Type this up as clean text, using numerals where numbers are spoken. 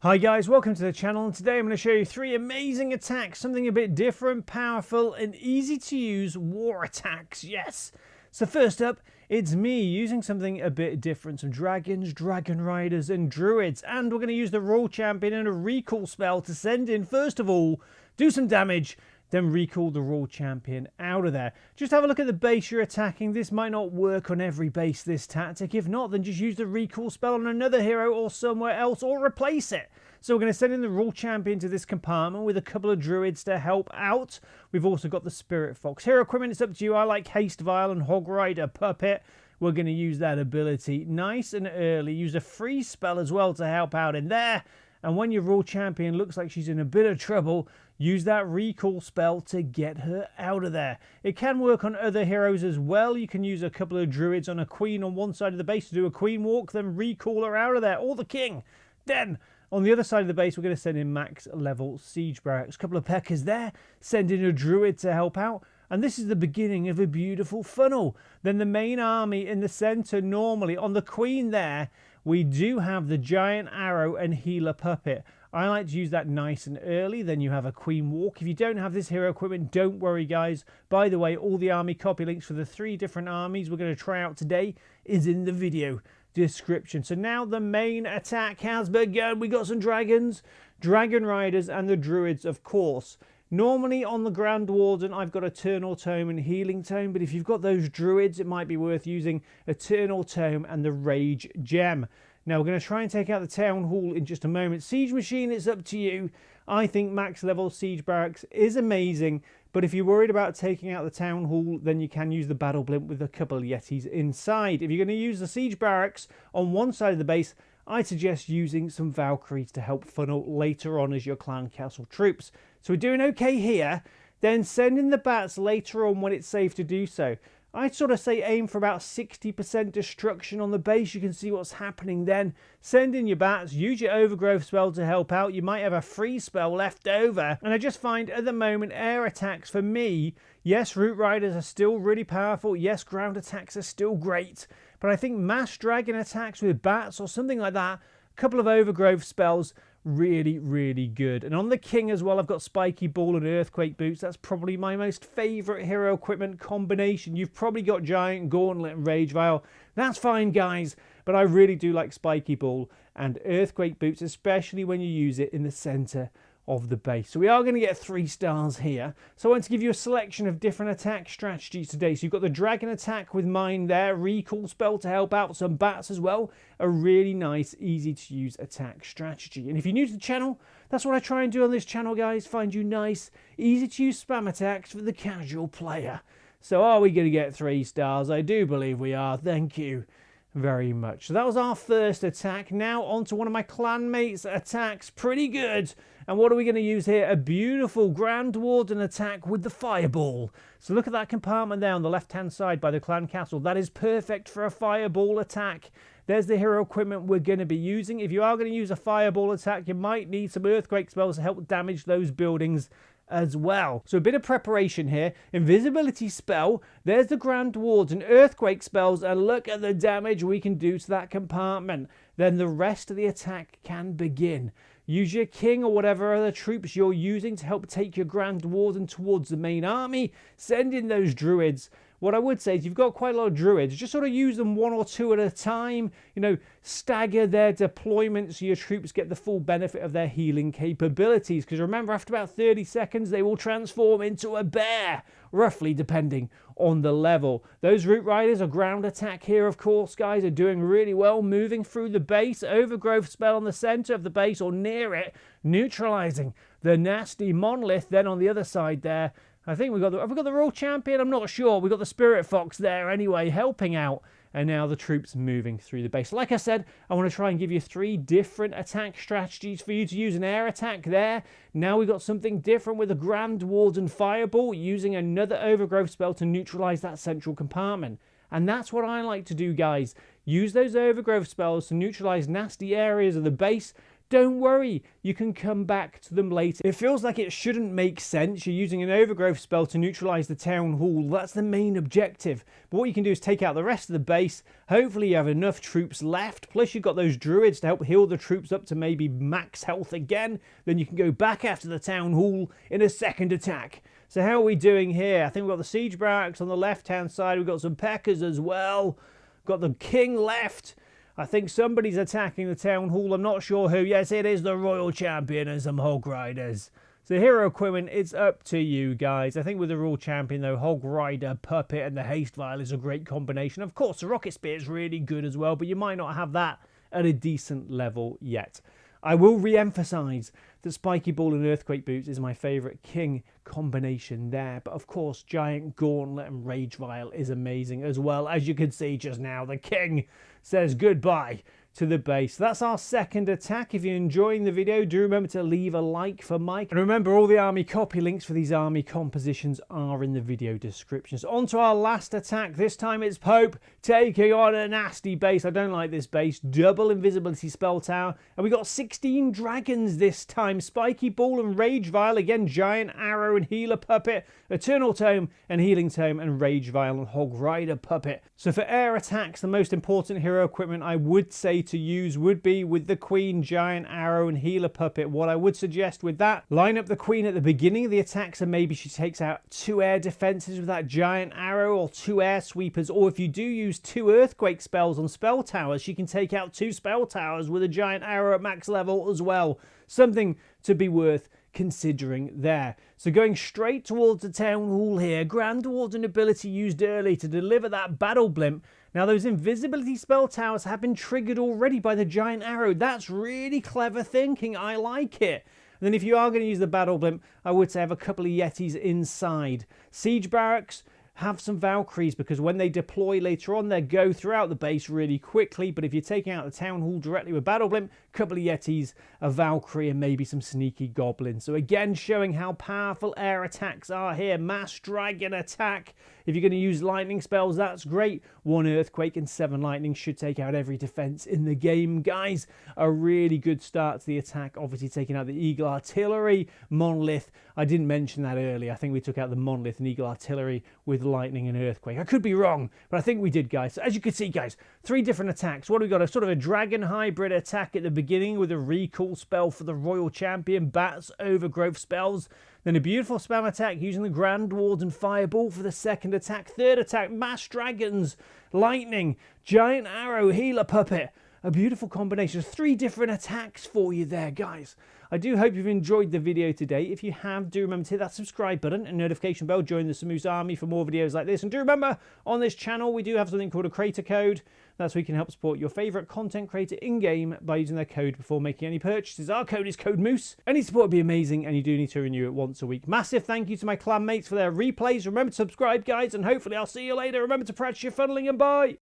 Hi guys, welcome to the channel, and today I'm going to show you 3 amazing attacks, something a bit different, powerful and easy to use war attacks, yes! So first up, it's me using something a bit different, some dragons, dragon riders and druids, and we're going to use the Royal Champion and a recall spell to send in, first of all, do some damage, then recall the Royal Champion out of there. Just have a look at the base you're attacking. This might not work on every base, this tactic. If not, then just use the recall spell on another hero or somewhere else, or replace it. So we're going to send in the Royal Champion to this compartment with a couple of druids to help out. We've also got the Spirit Fox. Hero equipment, it's up to you. I like Haste Vial and Hog Rider Puppet. We're going to use that ability nice and early. Use a free spell as well to help out in there. And when your Royal Champion looks like she's in a bit of trouble, use that recall spell to get her out of there. It can work on other heroes as well. You can use a couple of druids on a queen on one side of the base to do a queen walk, then recall her out of there, or the king. Then, on the other side of the base, we're going to send in max level siege barracks. A couple of Peckers there, send in a druid to help out. And this is the beginning of a beautiful funnel. Then the main army in the center, normally on the queen there, we do have the giant arrow and healer puppet. I like to use that nice and early. Then you have a queen walk. If you don't have this hero equipment, don't worry guys. By the way, all the army copy links for the 3 different armies we're going to try out today is in the video description. So now the main attack has begun. We got some dragons, dragon riders and the druids, of course. Normally on the Grand Warden, I've got Eternal Tome and Healing Tome, but if you've got those druids, it might be worth using Eternal Tome and the Rage Gem. Now, we're going to try and take out the Town Hall in just a moment. Siege Machine, it's up to you. I think max level Siege Barracks is amazing, but if you're worried about taking out the Town Hall, then you can use the Battle Blimp with a couple of Yetis inside. If you're going to use the Siege Barracks on one side of the base, I suggest using some Valkyries to help funnel later on as your Clan Castle troops. So we're doing okay here. Then send in the bats later on when it's safe to do so. I'd sort of say aim for about 60% destruction on the base. You can see what's happening then. Send in your bats, use your overgrowth spell to help out. You might have a free spell left over. And I just find at the moment air attacks for me, yes, root riders are still really powerful. Yes, ground attacks are still great. But I think mass dragon attacks with bats or something like that, a couple of overgrowth spells, really good. And on the king as well, I've got spiky ball and earthquake boots. That's probably my most favorite hero equipment combination. You've probably got giant gauntlet and rage vial. That's fine guys, but I really do like spiky ball and earthquake boots, especially when you use it in the center of the base. So we are going to get 3 stars here. So I want to give you a selection of different attack strategies today. So you've got the dragon attack with mine there, recall spell to help out, some bats as well. A really nice, easy to use attack strategy. And if you're new to the channel, that's what I try and do on this channel, guys. Find you nice, easy to use spam attacks for the casual player. So are we going to get 3 stars? I do believe we are. Thank you very much. So that was our first attack. Now on to one of my clanmates' attacks. Pretty good. And what are we going to use here? A beautiful Grand Warden attack with the Fireball. So look at that compartment there on the left hand side by the clan castle. That is perfect for a Fireball attack. There's the hero equipment we're going to be using. If you are going to use a Fireball attack, you might need some earthquake spells to help damage those buildings as well. So a bit of preparation here. Invisibility spell. There's the Grand Warden, earthquake spells, and look at the damage we can do to that compartment. Then the rest of the attack can begin. Use your king or whatever other troops you're using to help take your Grand Warden towards the main army. Send in those druids. What I would say is you've got quite a lot of druids. Just sort of use them 1 or 2 at a time. You know, stagger their deployment so your troops get the full benefit of their healing capabilities. Because remember, after about 30 seconds, they will transform into a bear. Roughly, depending on the level. Those root riders, a ground attack here, of course, guys, are doing really well. Moving through the base. Overgrowth spell on the center of the base or near it. Neutralizing the nasty monolith. Then on the other side there, I think have we got the Royal Champion? I'm not sure. We've got the Spirit Fox there anyway, helping out. And now the troops moving through the base. Like I said, I want to try and give you 3 different attack strategies for you to use an air attack there. Now we've got something different with a Grand Warden Fireball, using another overgrowth spell to neutralize that central compartment. And that's what I like to do, guys. Use those overgrowth spells to neutralize nasty areas of the base. don't worry, you can come back to them later. It feels like it shouldn't make sense. You're using an overgrowth spell to neutralize the town hall. That's the main objective. But what you can do is take out the rest of the base. Hopefully you have enough troops left. Plus you've got those druids to help heal the troops up to maybe max health again. Then you can go back after the town hall in a second attack. So how are we doing here? I think we've got the siege barracks on the left-hand side. We've got some Peckers as well. Got the king left. I think somebody's attacking the town hall. I'm not sure who. Yes, it is the royal champion and some hog riders. So hero equipment, it's up to you guys. I think with the royal champion though, hog rider, puppet and the haste vial is a great combination. Of course, the rocket spear is really good as well, but you might not have that at a decent level yet. I will re-emphasize that Spiky Ball and Earthquake Boots is my favourite king combination there. But of course, Giant Gauntlet and Rage Vial is amazing as well. As you could see just now, the king says goodbye to the base. That's our second attack. If you're enjoying the video, do remember to leave a like for Mike. And remember, all the army copy links for these army compositions are in the video descriptions. On to our last attack. This time it's Pope taking on a nasty base. I don't like this base. Double invisibility spell tower. And we got 16 dragons this time. Spiky Ball and Rage Vial. Again, Giant Arrow and Healer Puppet. Eternal Tome and Healing Tome and Rage Vial and Hog Rider Puppet. So for air attacks, the most important hero equipment I would say to use would be with the Queen, Giant Arrow and Healer Puppet. What I would suggest with that, line up the Queen at the beginning of the attack, so maybe she takes out 2 air defenses with that Giant Arrow or 2 air sweepers, or if you do use 2 earthquake spells on spell towers, she can take out 2 spell towers with a Giant Arrow at max level as well. Something to be worth considering there. So going straight towards the town hall here, Grand Warden ability used early to deliver that battle blimp. Now those invisibility spell towers have been triggered already by the Giant Arrow. That's really clever thinking. I like it. And then if you are going to use the battle blimp, I would say have a couple of Yetis inside. Siege barracks, have some Valkyries, because when they deploy later on, they go throughout the base really quickly. But if you're taking out the town hall directly with battle blimp, a couple of Yetis, a Valkyrie, and maybe some sneaky goblins. So again, showing how powerful air attacks are here. Mass dragon attack. If you're going to use lightning spells, that's great. 1 earthquake and 7 lightning should take out every defense in the game, guys. A really good start to the attack. Obviously taking out the Eagle Artillery, Monolith. I didn't mention that earlier. I think we took out the Monolith and Eagle Artillery with lightning and earthquake. I could be wrong, but I think we did, guys. So as you can see, guys, 3 different attacks. What have we got? A sort of a dragon hybrid attack at the beginning with a recall spell for the royal champion, bats, overgrowth spells. Then a beautiful spam attack using the Grand Warden Fireball for the second attack. Third attack, Mass Dragons, Lightning, Giant Arrow, Healer Puppet. A beautiful combination of 3 different attacks for you there, guys. I do hope you've enjoyed the video today. If you have, do remember to hit that subscribe button and notification bell. Join the Samoose Army for more videos like this. And do remember, on this channel, we do have something called a creator code. That's where you can help support your favourite content creator in-game by using their code before making any purchases. Our code is CODEMOOSE. Any support would be amazing, and you do need to renew it once a week. Massive thank you to my clan mates for their replays. Remember to subscribe, guys, and hopefully I'll see you later. Remember to practice your funneling, and bye!